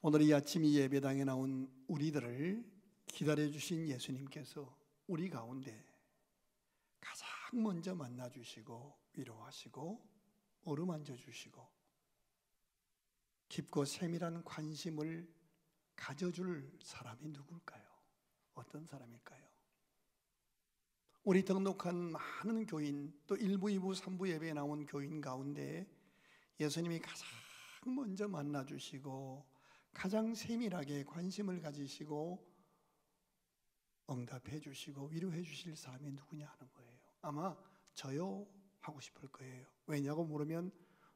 오늘 이 아침 이 예배당에 나온 우리들을 기다려주신 예수님께서 우리 가운데 가장 먼저 만나주시고 위로하시고 어루만져 주시고 깊고 세밀한 관심을 가져줄 사람이 누굴까요? 어떤 사람일까요? 우리 등록한 많은 교인, 또 1부, 2부, 3부 예배에 나온 교인 가운데 예수님이 가장 먼저 만나주시고 가장 세밀하게 관심을 가지시고 응답해 주시고 위로해 주실 사람이 누구냐 하는 거예요. 아마 저요 하고 싶을 거예요. 왜냐고 물으면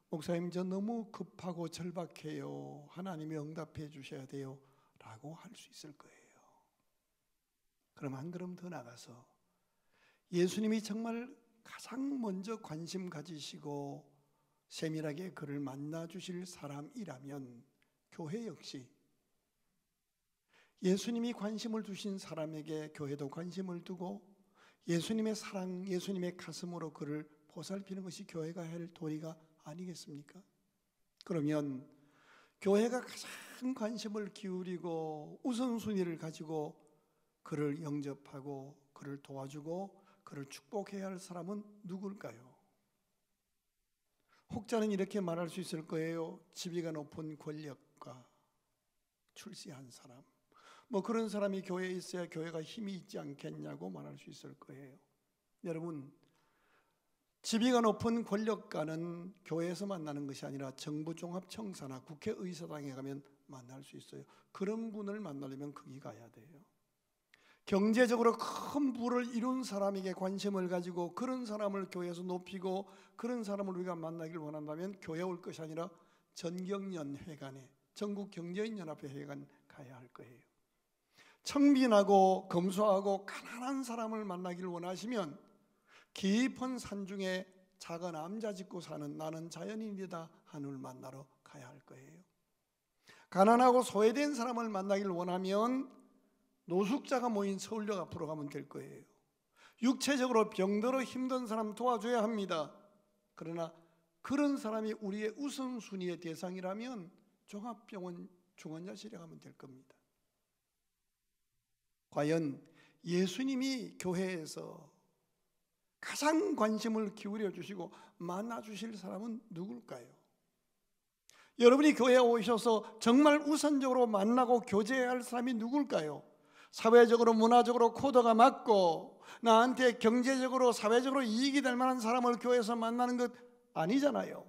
목사님 저 너무 급하고 절박해요. 하나님이 응답해 주셔야 돼요 라고 할 수 있을 거예요. 그럼 한 걸음 더 나가서 예수님이 정말 가장 먼저 관심 가지시고 세밀하게 그를 만나 주실 사람이라면 교회 역시 예수님이 관심을 두신 사람에게 교회도 관심을 두고 예수님의 사랑, 예수님의 가슴으로 그를 보살피는 것이 교회가 할 도리가 아니겠습니까? 그러면 교회가 가장 관심을 기울이고 우선순위를 가지고 그를 영접하고 그를 도와주고 그를 축복해야 할 사람은 누굴까요? 혹자는 이렇게 말할 수 있을 거예요. 지위가 높은 권력가, 출세한 사람, 뭐 그런 사람이 교회에 있어야 교회가 힘이 있지 않겠냐고 말할 수 있을 거예요. 여러분, 지위가 높은 권력가는 교회에서 만나는 것이 아니라 정부종합청사나 국회의사당에 가면 만날 수 있어요. 그런 분을 만나려면 거기 가야 돼요. 경제적으로 큰 부를 이룬 사람에게 관심을 가지고 그런 사람을 교회에서 높이고 그런 사람을 우리가 만나길 원한다면 교회 올 것이 아니라 전경련회관에, 전국경제인연합회 회관 가야 할 거예요. 청빈하고 검소하고 가난한 사람을 만나길 원하시면 깊은 산중에 작은 암자 짓고 사는 나는 자연인이다 하늘 만나러 가야 할 거예요. 가난하고 소외된 사람을 만나길 원하면 노숙자가 모인 서울역 앞으로 가면 될 거예요. 육체적으로 병들어 힘든 사람 도와줘야 합니다. 그러나 그런 사람이 우리의 우선순위의 대상이라면 종합병원 중환자실에 가면 될 겁니다. 과연 예수님이 교회에서 가장 관심을 기울여 주시고 만나 주실 사람은 누굴까요? 여러분이 교회에 오셔서 정말 우선적으로 만나고 교제해야 할 사람이 누굴까요? 사회적으로 문화적으로 코드가 맞고 나한테 경제적으로 사회적으로 이익이 될 만한 사람을 교회에서 만나는 것 아니잖아요.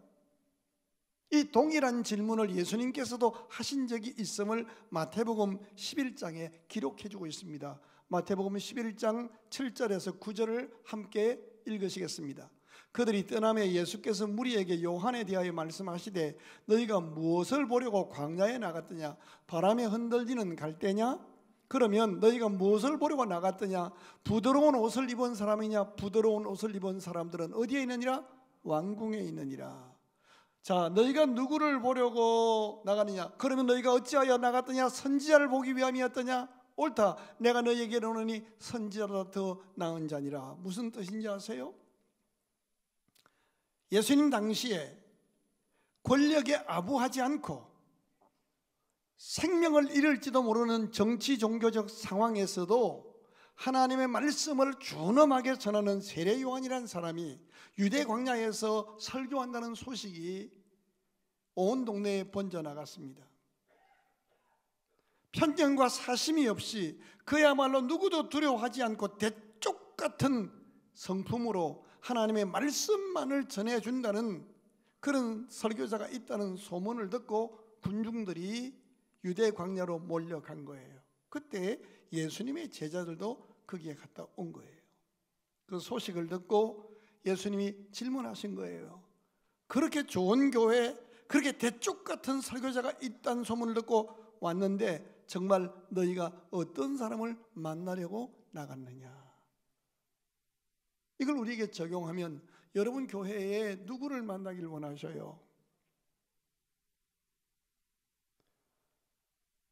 이 동일한 질문을 예수님께서도 하신 적이 있음을 마태복음 11장에 기록해 주고 있습니다. 마태복음 11장 7절에서 9절을 함께 읽으시겠습니다. 그들이 떠나며 예수께서 무리에게 요한에 대하여 말씀하시되 너희가 무엇을 보려고 광야에 나갔더냐? 바람에 흔들리는 갈대냐? 그러면 너희가 무엇을 보려고 나갔더냐? 부드러운 옷을 입은 사람이냐? 부드러운 옷을 입은 사람들은 어디에 있느니라? 왕궁에 있느니라. 자, 너희가 누구를 보려고 나가느냐? 그러면 너희가 어찌하여 나갔더냐? 선지자를 보기 위함이었더냐? 옳다. 내가 너희에게 이르노니 선지자보다 더 나은 자니라. 무슨 뜻인지 아세요? 예수님 당시에 권력에 아부하지 않고 생명을 잃을지도 모르는 정치 종교적 상황에서도 하나님의 말씀을 준엄하게 전하는 세례 요한이라는 사람이 유대 광야에서 설교한다는 소식이 온 동네에 번져나갔습니다. 편견과 사심이 없이 그야말로 누구도 두려워하지 않고 대쪽 같은 성품으로 하나님의 말씀만을 전해준다는 그런 설교자가 있다는 소문을 듣고 군중들이 유대 광야로 몰려간 거예요. 그때 예수님의 제자들도 거기에 갔다 온 거예요. 그 소식을 듣고 예수님이 질문하신 거예요. 그렇게 좋은 교회, 그렇게 대쪽 같은 설교자가 있다는 소문을 듣고 왔는데 정말 너희가 어떤 사람을 만나려고 나갔느냐? 이걸 우리에게 적용하면 여러분 교회에 누구를 만나길 원하셔요?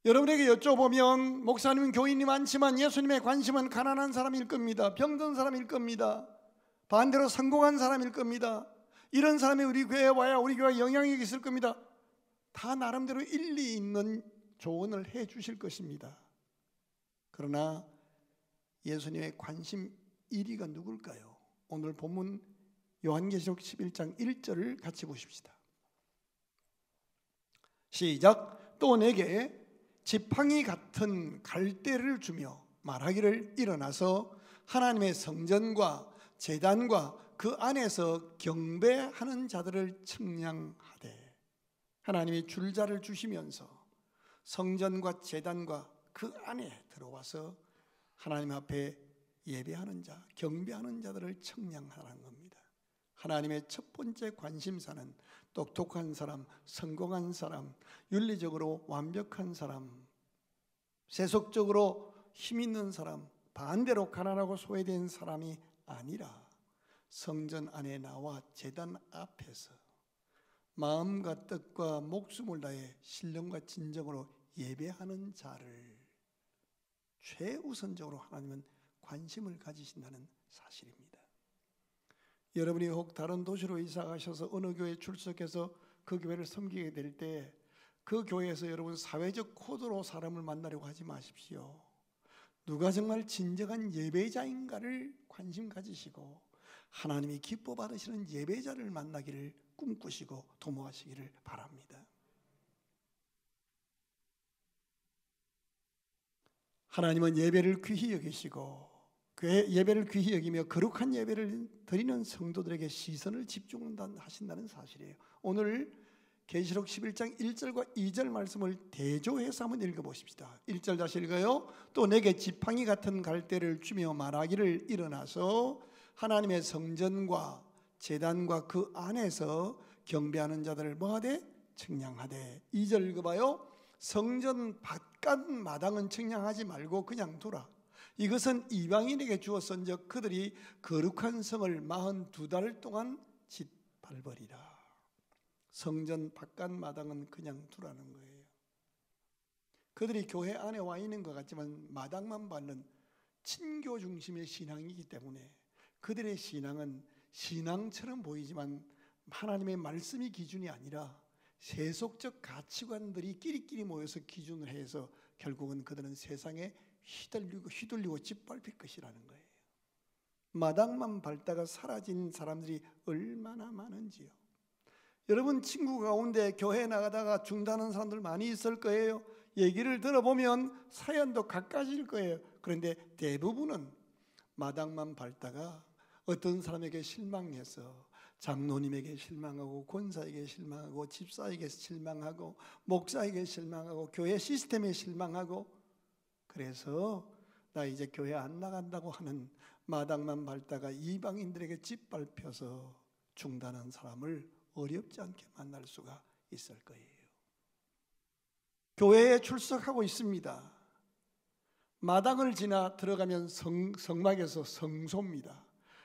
여러분에게 여쭤보면 목사님은 교인이 많지만 예수님의 관심은 가난한 사람일 겁니다. 병든 사람일 겁니다. 반대로 성공한 사람일 겁니다. 이런 사람이 우리 교회에 와야 우리 교회에 영향력이 있을 겁니다. 다 나름대로 일리 있는 조언을 해 주실 것입니다. 그러나 예수님의 관심 1위가 누굴까요? 오늘 본문 요한계시록 11장 1절을 같이 보십시다. 시작. 또 내게 지팡이 같은 갈대를 주며 말하기를 일어나서 하나님의 성전과 제단과 그 안에서 경배하는 자들을 측량하되, 하나님이 줄자를 주시면서 성전과 제단과 그 안에 들어와서 하나님 앞에 예배하는 자, 경배하는 자들을 측량하라는 겁니다. 하나님의 첫 번째 관심사는 똑똑한 사람, 성공한 사람, 윤리적으로 완벽한 사람, 세속적으로 힘 있는 사람, 반대로 가난하고 소외된 사람이 아니라 성전 안에 나와 제단 앞에서 마음과 뜻과 목숨을 다해 신령과 진정으로 예배하는 자를 최우선적으로 하나님은 관심을 가지신다는 사실입니다. 여러분이 혹 다른 도시로 이사 가셔서 어느 교회에 출석해서 그 교회를 섬기게 될 때 그 교회에서 여러분 사회적 코드로 사람을 만나려고 하지 마십시오. 누가 정말 진정한 예배자인가를 관심 가지시고 하나님이 기뻐 받으시는 예배자를 만나기를 꿈꾸시고 도모하시기를 바랍니다. 하나님은 예배를 귀히 여기시고 예배를 귀히 여기며 거룩한 예배를 드리는 성도들에게 시선을 집중하신다는 사실이에요. 오늘 계시록 11장 1절과 2절 말씀을 대조해서 한번 읽어보십시다. 1절 다시 읽어요. 또 내게 지팡이 같은 갈대를 주며 말하기를 일어나서 하나님의 성전과 제단과 그 안에서 경배하는 자들을 뭐하되? 측량하되. 2절 읽어봐요. 성전 바깥 마당은 측량하지 말고 그냥 두라. 이것은 이방인에게 주었은즉 그들이 거룩한 성을 42달 동안 짓밟으리라. 성전 바깥 마당은 그냥 두라는 거예요. 그들이 교회 안에 와 있는 것 같지만 마당만 밟는 친교 중심의 신앙이기 때문에 그들의 신앙은 신앙처럼 보이지만 하나님의 말씀이 기준이 아니라 세속적 가치관들이 끼리끼리 모여서 기준을 해서 결국은 그들은 세상에 휘둘리고 짓밟힐 것이라는 거예요. 마당만 밟다가 사라진 사람들이 얼마나 많은지요. 여러분 친구 가운데 교회 나가다가 중단한 사람들 많이 있을 거예요. 얘기를 들어보면 사연도 갖가지일 거예요. 그런데 대부분은 마당만 밟다가 어떤 사람에게 실망해서 장로님에게 실망하고 권사에게 실망하고 집사에게 실망하고 목사에게 실망하고 교회 시스템에 실망하고 그래서 나 이제 교회 안 나간다고 하는 마당만 밟다가 이방인들에게 짓밟혀서 중단한 사람을 어렵지 않게 만날 수가 있을 거예요. 교회에 출석하고 있습니다. 마당을 지나 들어가면 성막에서 성소입니다.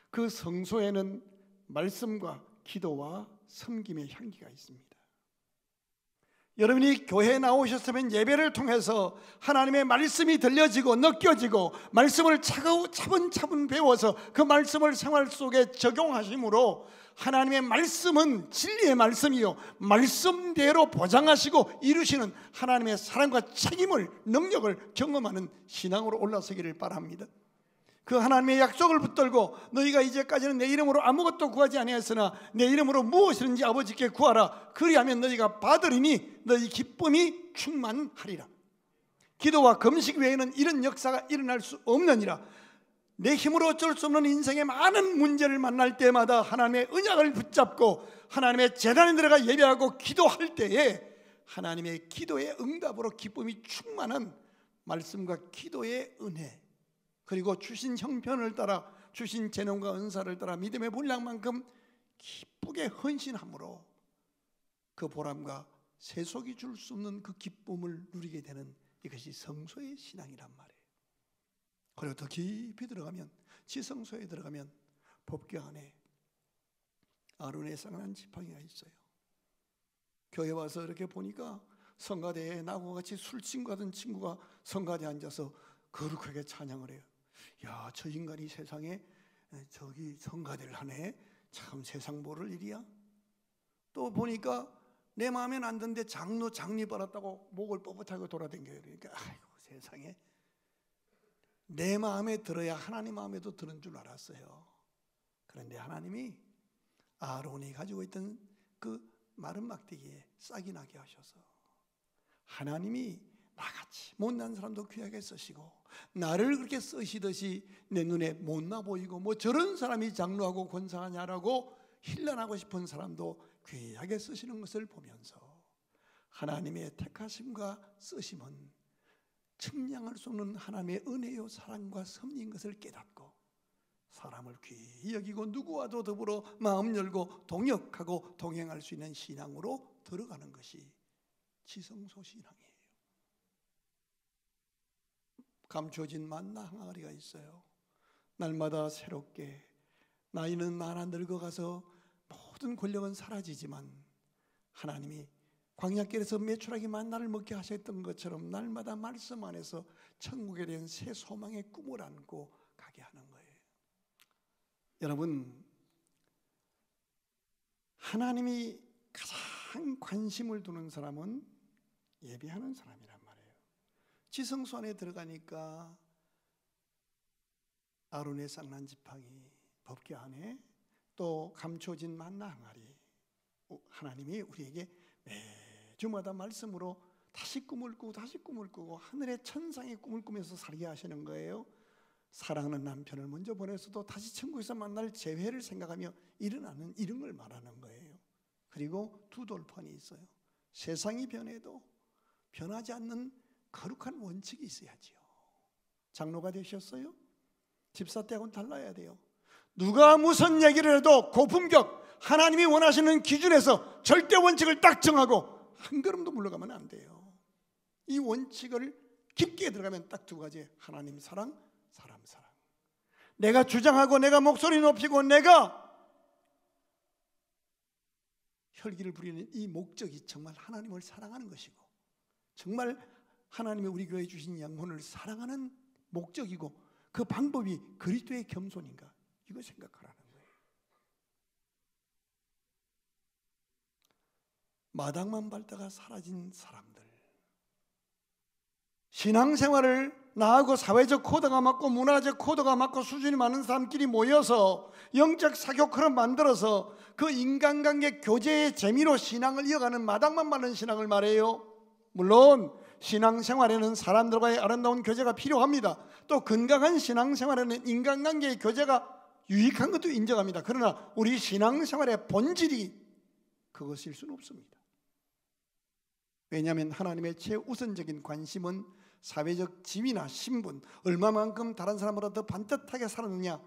그 성소에는 말씀과 기도와 섬김의 향기가 있습니다. 여러분이 교회에 나오셨으면 예배를 통해서 하나님의 말씀이 들려지고 느껴지고 말씀을 차분차분 배워서 그 말씀을 생활 속에 적용하심으로 하나님의 말씀은 진리의 말씀이요 말씀대로 보장하시고 이루시는 하나님의 사랑과 책임을 능력을 경험하는 신앙으로 올라서기를 바랍니다. 그 하나님의 약속을 붙들고 너희가 이제까지는 내 이름으로 아무것도 구하지 아니하였으나 내 이름으로 무엇이든지 아버지께 구하라. 그리하면 너희가 받으리니 너희 기쁨이 충만하리라. 기도와 금식 외에는 이런 역사가 일어날 수 없느니라. 내 힘으로 어쩔 수 없는 인생의 많은 문제를 만날 때마다 하나님의 언약을 붙잡고 하나님의 제단에 들어가 예배하고 기도할 때에 하나님의 기도의 응답으로 기쁨이 충만한 말씀과 기도의 은혜, 그리고 주신 형편을 따라 주신 재능과 은사를 따라 믿음의 분량만큼 기쁘게 헌신함으로 그 보람과 세속이 줄 수 없는 그 기쁨을 누리게 되는 이것이 성소의 신앙이란 말이에요. 그리고 더 깊이 들어가면 지성소에 들어가면 법궤 안에 아론의 쌍난 지팡이가 있어요. 교회 와서 이렇게 보니까 성가대에 나하고 같이 술 친구 하던 친구가 성가대에 앉아서 거룩하게 찬양을 해요. 야, 저 인간이 세상에 저기 성가대를 하네. 참 세상 모를 일이야. 또 보니까 내 마음에는 안 드는데 장로 장리 받았다고 목을 뻣뻣하고 돌아다녀요. 그러니까 아이고 세상에, 내 마음에 들어야 하나님 마음에도 드는 줄 알았어요. 그런데 하나님이 아론이 가지고 있던 그 마른 막대기에 싹이 나게 하셔서, 하나님이 나같이 못난 사람도 귀하게 쓰시고 나를 그렇게 쓰시듯이 내 눈에 못나 보이고 뭐 저런 사람이 장로하고 권사하냐라고 힐난하고 싶은 사람도 귀하게 쓰시는 것을 보면서 하나님의 택하심과 쓰심은 측량할 수 없는 하나님의 은혜요 사랑과 섭리인 것을 깨닫고 사람을 귀히 여기고 누구와도 더불어 마음 열고 동역하고 동행할 수 있는 신앙으로 들어가는 것이 지성소 신앙이에요. 감춰진 만나 항아리가 있어요. 날마다 새롭게 나이는 많아 늙어가서 모든 권력은 사라지지만 하나님이 광야길에서 메추라기 만나를 먹게 하셨던 것처럼 날마다 말씀 안에서 천국에 대한 새 소망의 꿈을 안고 가게 하는 거예요. 여러분, 하나님이 가장 관심을 두는 사람은 예배하는 사람이란 말이에요. 지성소 안에 들어가니까 아론의 쌍난 지팡이, 법궤 안에 또 감춰진 만나 항아리, 하나님이 우리에게 매주마다 말씀으로 다시 꿈을 꾸고 다시 꿈을 꾸고 하늘의 천상의 꿈을 꾸면서 살게 하시는 거예요. 사랑하는 남편을 먼저 보내서도 다시 천국에서 만날 재회를 생각하며 일어나는 이런 걸 말하는 거예요. 그리고 두 돌판이 있어요. 세상이 변해도 변하지 않는 거룩한 원칙이 있어야지요. 장로가 되셨어요? 집사 때하고는 달라야 돼요. 누가 무슨 얘기를 해도 고품격 하나님이 원하시는 기준에서 절대 원칙을 딱 정하고 한 걸음도 물러가면 안 돼요. 이 원칙을 깊게 들어가면 딱 두 가지, 하나님 사랑, 사람 사랑. 내가 주장하고 내가 목소리 높이고 내가 혈기를 부리는 이 목적이 정말 하나님을 사랑하는 것이고 정말 하나님이 우리 교회에 주신 영혼을 사랑하는 목적이고 그 방법이 그리스도의 겸손인가, 이거 생각하라는 거예요. 마당만 밟다가 사라진 사람들, 신앙생활을 나하고 사회적 코드가 맞고 문화적 코드가 맞고 수준이 많은 사람끼리 모여서 영적 사교클을 만들어서 그 인간관계 교제의 재미로 신앙을 이어가는 마당만 밟는 신앙을 말해요. 물론 신앙생활에는 사람들과의 아름다운 교제가 필요합니다. 또 건강한 신앙생활에는 인간관계의 교제가 유익한 것도 인정합니다. 그러나 우리 신앙생활의 본질이 그것일 수는 없습니다. 왜냐하면 하나님의 최우선적인 관심은 사회적 지위나 신분, 얼마만큼 다른 사람보다 더 반듯하게 살았느냐,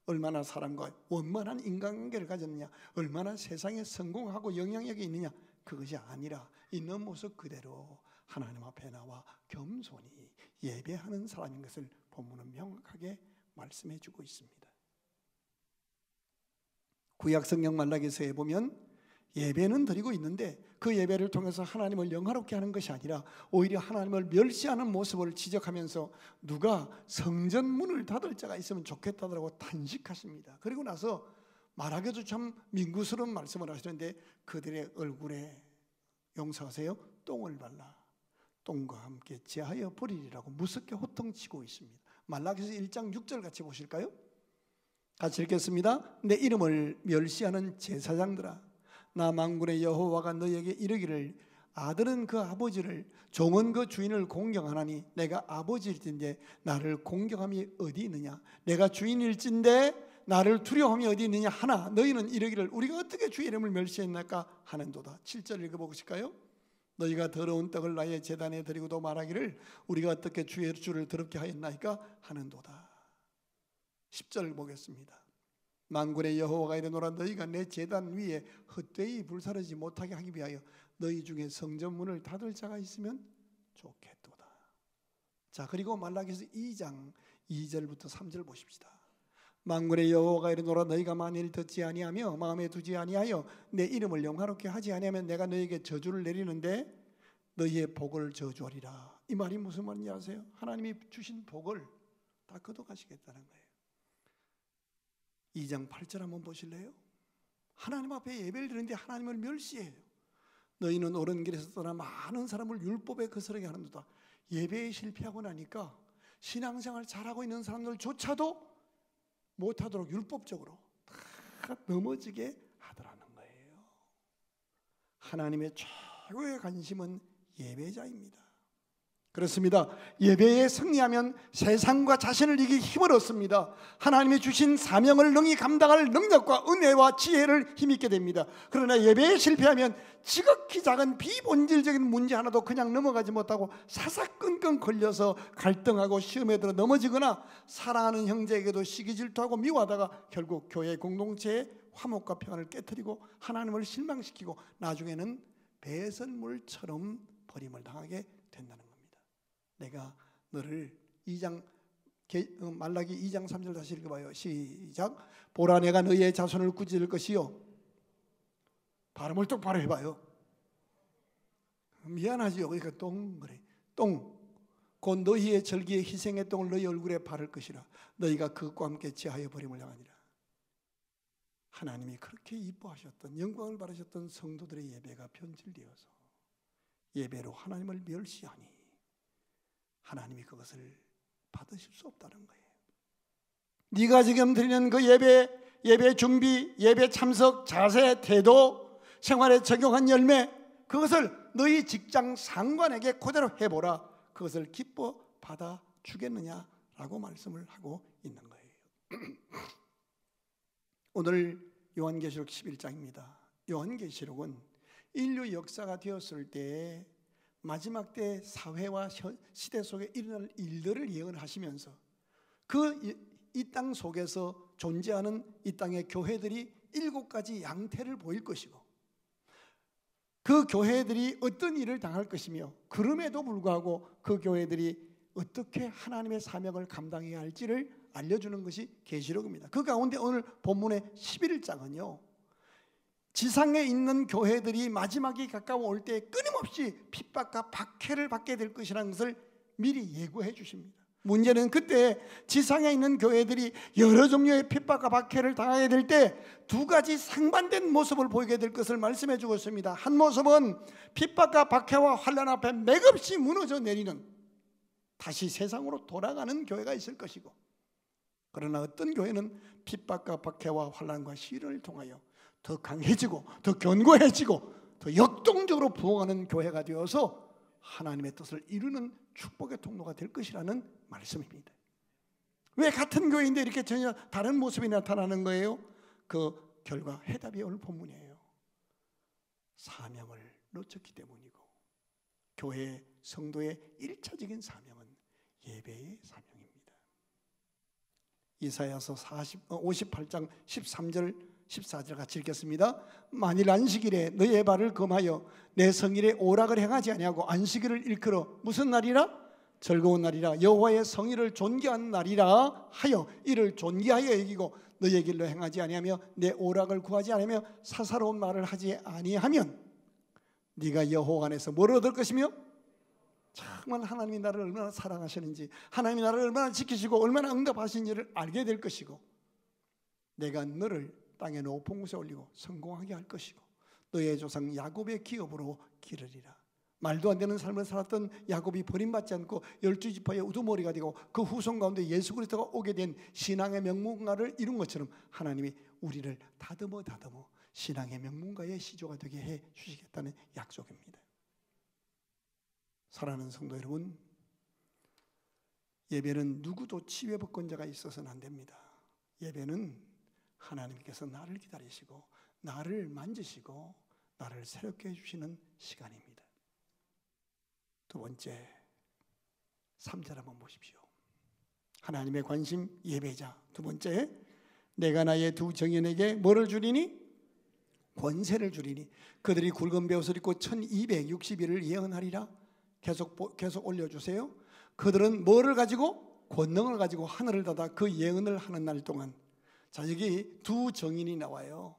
얼마나 사람과 원만한 인간관계를 가졌느냐, 얼마나 세상에 성공하고 영향력이 있느냐, 그것이 아니라 있는 모습 그대로 하나님 앞에 나와 겸손히 예배하는 사람인 것을 본문은 명확하게 말씀해 주고 있습니다. 구약 성경 말라기서에 보면 예배는 드리고 있는데 그 예배를 통해서 하나님을 영화롭게 하는 것이 아니라 오히려 하나님을 멸시하는 모습을 지적하면서 누가 성전 문을 닫을 자가 있으면 좋겠다라고 탄식하십니다. 그리고 나서 말하기도 참 민구스러운 말씀을 하시는데 그들의 얼굴에, 용서하세요, 똥을 발라 똥과 함께 제하여 버리리라고 무섭게 호통치고 있습니다. 말라기서 1장 6절 같이 보실까요? 같이 읽겠습니다. 내 이름을 멸시하는 제사장들아, 나 만군의 여호와가 너에게 이르기를 아들은 그 아버지를, 종은 그 주인을 공경하나니 내가 아버지일진데 나를 공경함이 어디 있느냐, 내가 주인일진데 나를 두려움이 어디 있느냐 하나 너희는 이르기를 우리가 어떻게 주의 이름을 멸시했나까 하는도다. 7절 읽어보실까요? 너희가 더러운 떡을 나의 제단에 드리고도 말하기를 우리가 어떻게 주의 주를 더럽게 하였나이까 하는도다. 10절 보겠습니다. 만군의 여호와가 이르노라 너희가 내 제단 위에 헛되이 불사르지 못하게 하기 위하여 너희 중에 성전문을 닫을 자가 있으면 좋겠도다. 자, 그리고 말라기서 2장 2절부터 3절 보십시다. 만군의 여호와가 이르노라 너희가 만일 듣지 아니하며 마음에 두지 아니하여 내 이름을 영화롭게 하지 아니하면 내가 너희에게 저주를 내리는데 너희의 복을 저주하리라. 이 말이 무슨 말인지 아세요? 하나님이 주신 복을 다 거둬가시겠다는 거예요. 2장 8절 한번 보실래요? 하나님 앞에 예배를 드리는데 하나님을 멸시해요. 너희는 옳은 길에서 떠나 많은 사람을 율법에 거스르게 하는도다. 예배에 실패하고 나니까 신앙생활 잘하고 있는 사람들조차도 못하도록 율법적으로 다 넘어지게 하더라는 거예요. 하나님의 최고의 관심은 예배자입니다. 그렇습니다. 예배에 승리하면 세상과 자신을 이길 힘을 얻습니다. 하나님이 주신 사명을 능히 감당할 능력과 은혜와 지혜를 힘입게 됩니다. 그러나 예배에 실패하면 지극히 작은 비본질적인 문제 하나도 그냥 넘어가지 못하고 사사건건 걸려서 갈등하고 시험에 들어 넘어지거나 사랑하는 형제에게도 시기 질투하고 미워하다가 결국 교회 공동체의 화목과 평안을 깨뜨리고 하나님을 실망시키고 나중에는 배설물처럼 버림을 당하게 된다는 겁니다. 내가 너를 말라기 2장 3절 다시 읽어봐요. 시작. 보라, 내가 너희의 자손을 꾸짖을 것이요. 발음을 똑바로 해봐요. 미안하지요. 그러니까 똥 그래. 똥. 곧 너희의 절기의 희생의 똥을 너희 얼굴에 바를 것이라. 너희가 그것과 함께 제하여 버림을 당하니라. 하나님이 그렇게 이뻐하셨던, 영광을 바라셨던 성도들의 예배가 변질되어서 예배로 하나님을 멸시하니 하나님이 그것을 받으실 수 없다는 거예요. 네가 지금 드리는 그 예배 준비, 예배 참석, 자세, 태도, 생활에 적용한 열매, 그것을 너희 직장 상관에게 그대로 해보라. 그것을 기뻐 받아 주겠느냐라고 말씀을 하고 있는 거예요. 오늘 요한계시록 11장입니다. 요한계시록은 인류 역사가 되었을 때 마지막 때 사회와 시대 속에 일어날 일들을 예언하시면서 이 땅 속에서 존재하는 이 땅의 교회들이 7가지 양태를 보일 것이고 그 교회들이 어떤 일을 당할 것이며 그럼에도 불구하고 그 교회들이 어떻게 하나님의 사명을 감당해야 할지를 알려주는 것이 계시록입니다. 그 가운데 오늘 본문의 11장은요, 지상에 있는 교회들이 마지막이 가까워올 때 끊임없이 핍박과 박해를 받게 될 것이라는 것을 미리 예고해 주십니다. 문제는 그때 지상에 있는 교회들이 여러 종류의 핍박과 박해를 당하게 될 때 2가지 상반된 모습을 보이게 될 것을 말씀해 주고 있습니다. 한 모습은 핍박과 박해와 환난 앞에 맥없이 무너져 내리는, 다시 세상으로 돌아가는 교회가 있을 것이고, 그러나 어떤 교회는 핍박과 박해와 환난과 시련을 통하여 더 강해지고 더 견고해지고 더 역동적으로 부흥하는 교회가 되어서 하나님의 뜻을 이루는 축복의 통로가 될 것이라는 말씀입니다. 왜 같은 교회인데 이렇게 전혀 다른 모습이 나타나는 거예요? 그 결과 해답이 오늘 본문이에요. 사명을 놓쳤기 때문이고, 교회 성도의 1차적인 사명은 예배의 사명입니다. 이사야서 58장 13절 14절 같이 읽겠습니다. 만일 안식일에 너의 발을 금하여 내 성일에 오락을 행하지 아니하고 안식일을 일컬어 무슨 날이라? 즐거운 날이라, 여호와의 성일을 존귀한 날이라 하여 이를 존귀하여 여기고 너의 길로 행하지 아니하며 내 오락을 구하지 아니하며 사사로운 말을 하지 아니하면 네가 여호와 안에서 뭘 얻을 것이며, 정말 하나님이 나를 얼마나 사랑하시는지, 하나님이 나를 얼마나 지키시고 얼마나 응답하시는지를 알게 될 것이고, 내가 너를 땅의 높은 곳에 올리고 성공하게 할 것이고 너의 조상 야곱의 기업으로 기르리라. 말도 안 되는 삶을 살았던 야곱이 버림받지 않고 12지파의 우두머리가 되고 그 후손 가운데 예수 그리스도가 오게 된 신앙의 명문가를 이룬 것처럼 하나님이 우리를 다듬어 신앙의 명문가의 시조가 되게 해 주시겠다는 약속입니다. 사랑하는 성도 여러분, 예배는 누구도 치외법권자가 있어서는 안 됩니다. 예배는 하나님께서 나를 기다리시고 나를 만지시고 나를 새롭게 해주시는 시간입니다. 2번째, 3절 한번 보십시오. 하나님의 관심, 예배자. 2번째, 내가 나의 2 정인에게 뭐를 주리니? 권세를 주리니 그들이 굵은 베옷을 입고 1260일을 예언하리라. 계속 올려주세요. 그들은 뭐를 가지고? 권능을 가지고 하늘을 닫아 그 예언을 하는 날 동안. 자, 여기 2 정인이 나와요.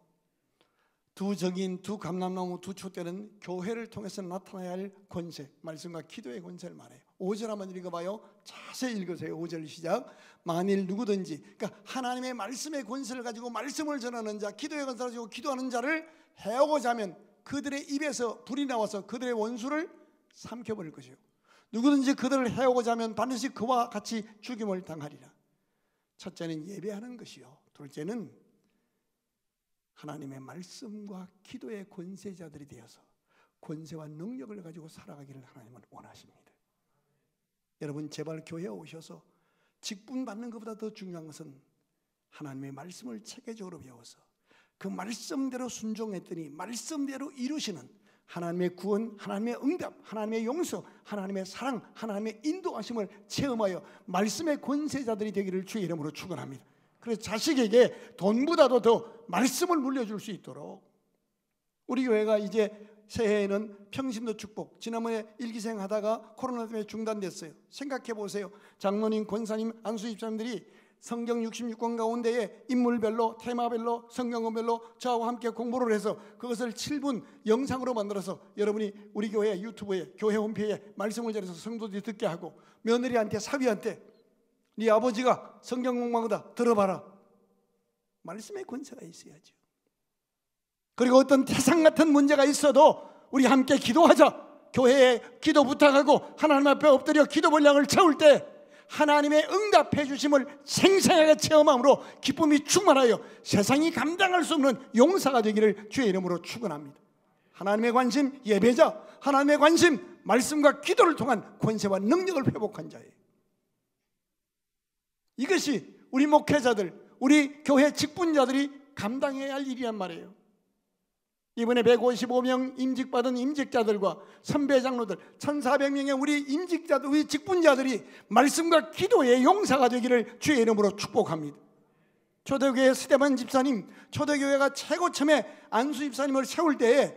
2 정인, 2 감람나무, 2 촛대는 교회를 통해서 나타나야 할 권세, 말씀과 기도의 권세를 말해요. 5절 한번 읽어봐요. 자세히 읽으세요. 5절 시작. 만일 누구든지, 그러니까 하나님의 말씀의 권세를 가지고 말씀을 전하는 자, 기도의 권세를 가지고 기도하는 자를 해오고자 하면 그들의 입에서 불이 나와서 그들의 원수를 삼켜버릴 것이요 누구든지 그들을 해오고자 하면 반드시 그와 같이 죽임을 당하리라. 첫째는 예배하는 것이요 둘째는 하나님의 말씀과 기도의 권세자들이 되어서 권세와 능력을 가지고 살아가기를 하나님은 원하십니다. 여러분 제발 교회에 오셔서 직분 받는 것보다 더 중요한 것은 하나님의 말씀을 체계적으로 배워서 그 말씀대로 순종했더니 말씀대로 이루시는 하나님의 구원, 하나님의 응답, 하나님의 용서, 하나님의 사랑, 하나님의 인도하심을 체험하여 말씀의 권세자들이 되기를 주의 이름으로 축원합니다. 그래서 자식에게 돈보다도 더 말씀을 물려줄 수 있도록 우리 교회가 이제 새해에는 평신도 축복, 지난번에 일기생 하다가 코로나 때문에 중단됐어요. 생각해 보세요. 장로님, 권사님, 안수집사님들이 성경 66권 가운데에 인물별로, 테마별로, 성경원별로 저와 함께 공부를 해서 그것을 7분 영상으로 만들어서 여러분이 우리 교회 유튜브에, 교회 홈페이지에 말씀을 전해서 성도들이 듣게 하고, 며느리한테, 사위한테 네 아버지가 성경 공부하다 들어봐라. 말씀의 권세가 있어야죠. 그리고 어떤 태산 같은 문제가 있어도 우리 함께 기도하자. 교회에 기도 부탁하고 하나님 앞에 엎드려 기도 분량을 채울 때 하나님의 응답해 주심을 생생하게 체험함으로 기쁨이 충만하여 세상이 감당할 수 없는 용사가 되기를 주의 이름으로 축원합니다. 하나님의 관심 예배자, 하나님의 관심 말씀과 기도를 통한 권세와 능력을 회복한 자예요. 이것이 우리 목회자들, 우리 교회 직분자들이 감당해야 할 일이란 말이에요. 이번에 155명 임직받은 임직자들과 선배 장로들 1400명의 우리 임직자들, 우리 직분자들이 말씀과 기도의 용사가 되기를 주의 이름으로 축복합니다. 초대교회 스데반 집사님, 초대교회가 최고 처음에 안수 집사님을 세울 때에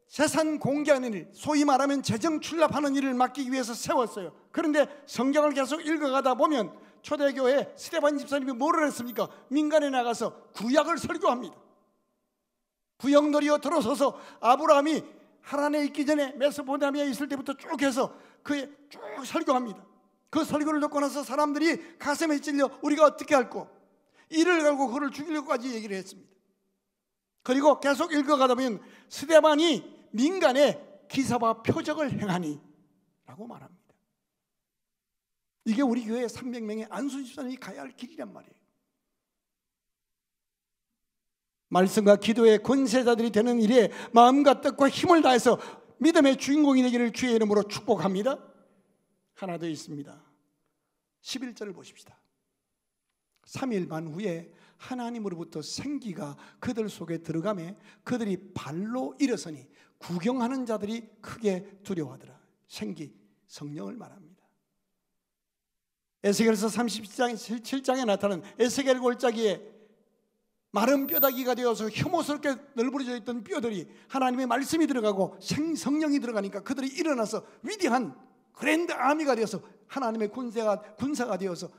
재산 공개하는 일, 소위 말하면 재정 출납하는 일을 맡기기 위해서 세웠어요. 그런데 성경을 계속 읽어가다 보면 초대교회 스데반 집사님이 뭐를 했습니까? 민간에 나가서 구약을 설교합니다. 부영놀이여 들어서서 아브라함이 하란에 있기 전에 메소포타미아에 있을 때부터 쭉 해서 그의 쭉 설교합니다. 그 설교를 듣고 나서 사람들이 가슴에 찔려 우리가 어떻게 할꼬, 이를 갈고 그를 죽이려고까지 얘기를 했습니다. 그리고 계속 읽어가다 보면 스데반이 민간에 기사와 표적을 행하니 라고 말합니다. 이게 우리 교회 300명의 안수 집사님이 가야 할 길이란 말이에요. 말씀과 기도의 권세자들이 되는 일에 마음과 뜻과 힘을 다해서 믿음의 주인공이 되기를 주의 이름으로 축복합니다. 하나 더 있습니다. 11절을 보십시다. 3일 반 후에 하나님으로부터 생기가 그들 속에 들어가매 그들이 발로 일어서니 구경하는 자들이 크게 두려워하더라. 생기, 성령을 말합니다. 에스겔서 37장에 나타나는 에스겔 골짜기에 마른 뼈다귀가 되어서 혐오스럽게 널브러져 있던 뼈들이 하나님의 말씀이 들어가고 성령이 들어가니까 그들이 일어나서 위대한 그랜드 아미가 되어서 하나님의 군사가 되어서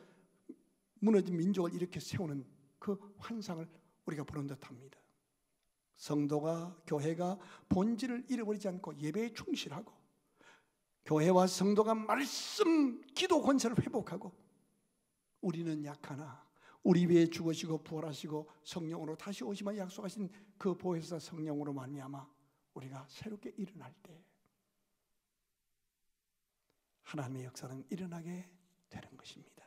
무너진 민족을 이렇게 세우는 그 환상을 우리가 보는 듯합니다. 성도가, 교회가 본질을 잃어버리지 않고 예배에 충실하고 교회와 성도가 말씀, 기도 권세를 회복하고 우리는 약하나 우리 위에 죽으시고 부활하시고 성령으로 다시 오시면 약속하신 그 보혜사 성령으로 말미암아 우리가 새롭게 일어날 때 하나님의 역사는 일어나게 되는 것입니다.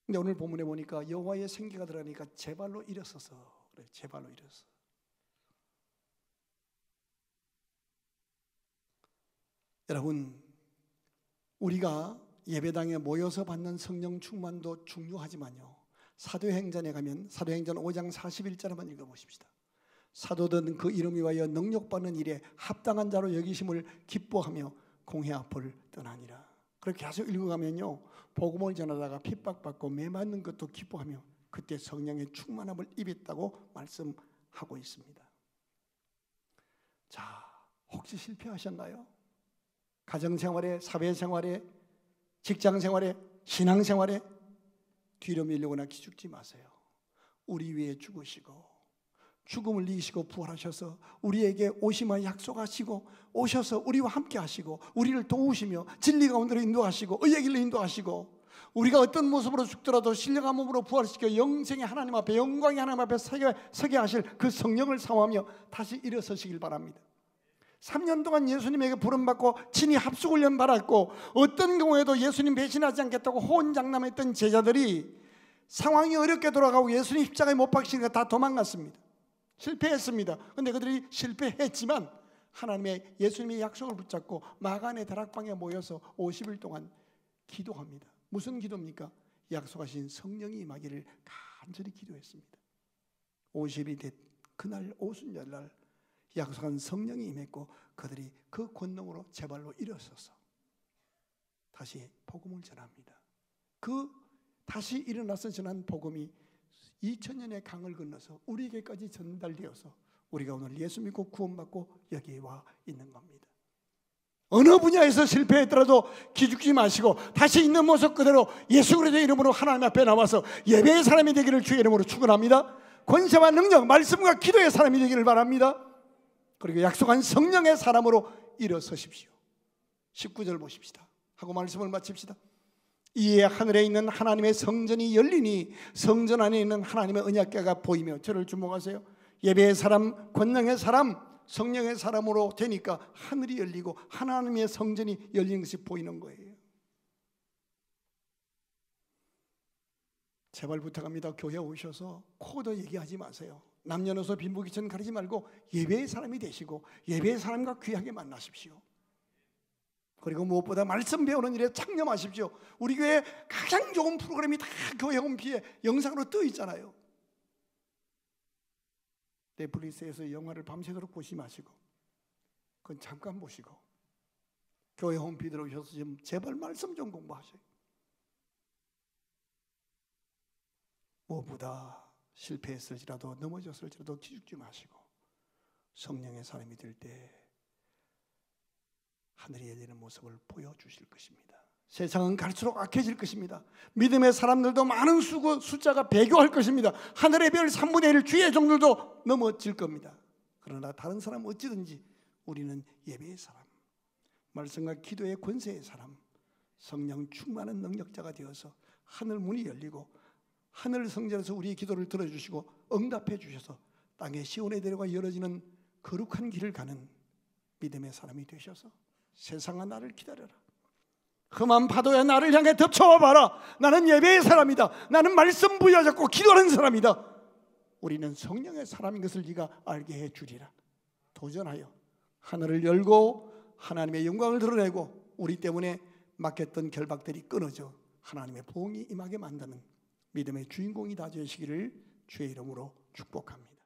근데 오늘 본문에 보니까 여호와의 생기가 들어가니까 제 발로 일어서서 그래, 제 발로 일어서. 여러분, 우리가 예배당에 모여서 받는 성령 충만도 중요하지만요, 사도행전에 가면 사도행전 5장 41절 한번 읽어보십시다. 사도들은 그 이름 위하여 능력받는 일에 합당한 자로 여기심을 기뻐하며 공회 앞을 떠나니라. 그렇게 계속 읽어가면요, 복음을 전하다가 핍박받고 매맞는 것도 기뻐하며 그때 성령의 충만함을 입었다고 말씀하고 있습니다. 자, 혹시 실패하셨나요? 가정생활에, 사회생활에, 직장생활에, 신앙생활에 뒤로 밀리거나 기죽지 마세요. 우리 위에 죽으시고 죽음을 이기시고 부활하셔서 우리에게 오심을 약속하시고 오셔서 우리와 함께 하시고 우리를 도우시며 진리 가운데로 인도하시고 의의 길로 인도하시고 우리가 어떤 모습으로 죽더라도 신령한 몸으로 부활시켜 영생의 하나님 앞에, 영광의 하나님 앞에 서게 하실 그 성령을 사모하며 다시 일어서시길 바랍니다. 3년 동안 예수님에게 부름받고 친히 합숙훈련 받았고 어떤 경우에도 예수님 배신하지 않겠다고 호언장담했던 제자들이 상황이 어렵게 돌아가고 예수님 십자가에 못 박히니까 다 도망갔습니다. 실패했습니다. 그런데 그들이 실패했지만 하나님의 예수님의 약속을 붙잡고 마간의 다락방에 모여서 50일 동안 기도합니다. 무슨 기도입니까? 약속하신 성령이 임하기를 간절히 기도했습니다. 50일이 됐 그날 오순절날 약속한 성령이 임했고 그들이 그 권능으로 제발로 일어서서 다시 복음을 전합니다. 그 다시 일어나서 전한 복음이 2000년의 강을 건너서 우리에게까지 전달되어서 우리가 오늘 예수 믿고 구원받고 여기에 와 있는 겁니다. 어느 분야에서 실패했더라도 기죽지 마시고 다시 있는 모습 그대로 예수 그리스도의 이름으로 하나님 앞에 나와서 예배의 사람이 되기를 주의 이름으로 축원합니다. 권세와 능력, 말씀과 기도의 사람이 되기를 바랍니다. 그리고 약속한 성령의 사람으로 일어서십시오. 19절 보십시다. 하고 말씀을 마칩시다. 이에 하늘에 있는 하나님의 성전이 열리니 성전 안에 있는 하나님의 언약궤가 보이며, 저를 주목하세요. 예배의 사람, 권능의 사람, 성령의 사람으로 되니까 하늘이 열리고 하나님의 성전이 열리는 것이 보이는 거예요. 제발 부탁합니다. 교회 오셔서 코드 얘기하지 마세요. 남녀노소 빈부귀천 가리지 말고 예배의 사람이 되시고 예배의 사람과 귀하게 만나십시오. 그리고 무엇보다 말씀 배우는 일에 창념하십시오. 우리 교회 가장 좋은 프로그램이 다 교회 홈피에 영상으로 떠 있잖아요. 넷플릭스에서 영화를 밤새도록 보시 마시고 그건 잠깐 보시고 교회 홈피 들어오셔서 좀 제발 말씀 좀 공부하세요. 무엇보다 실패했을지라도 넘어졌을지라도 기죽지 마시고 성령의 사람이 될 때 하늘이 열리는 모습을 보여주실 것입니다. 세상은 갈수록 악해질 것입니다. 믿음의 사람들도 많은 숫자가 배교할 것입니다. 하늘의 별 3분의 1 주의 종들도 넘어질 겁니다. 그러나 다른 사람 어찌든지 우리는 예배의 사람, 말씀과 기도의 권세의 사람, 성령 충만한 능력자가 되어서 하늘 문이 열리고 하늘 성전에서 우리의 기도를 들어주시고 응답해 주셔서 땅의 시온의 대로가 열어지는 거룩한 길을 가는 믿음의 사람이 되셔서 세상아 나를 기다려라. 험한 파도야 나를 향해 덮쳐와 봐라. 나는 예배의 사람이다. 나는 말씀 부여잡고 기도하는 사람이다. 우리는 성령의 사람인 것을 네가 알게 해 주리라. 도전하여 하늘을 열고 하나님의 영광을 드러내고 우리 때문에 막혔던 결박들이 끊어져 하나님의 부흥이 임하게 만드는 믿음의 주인공이 다 되시기를 주의 이름으로 축복합니다.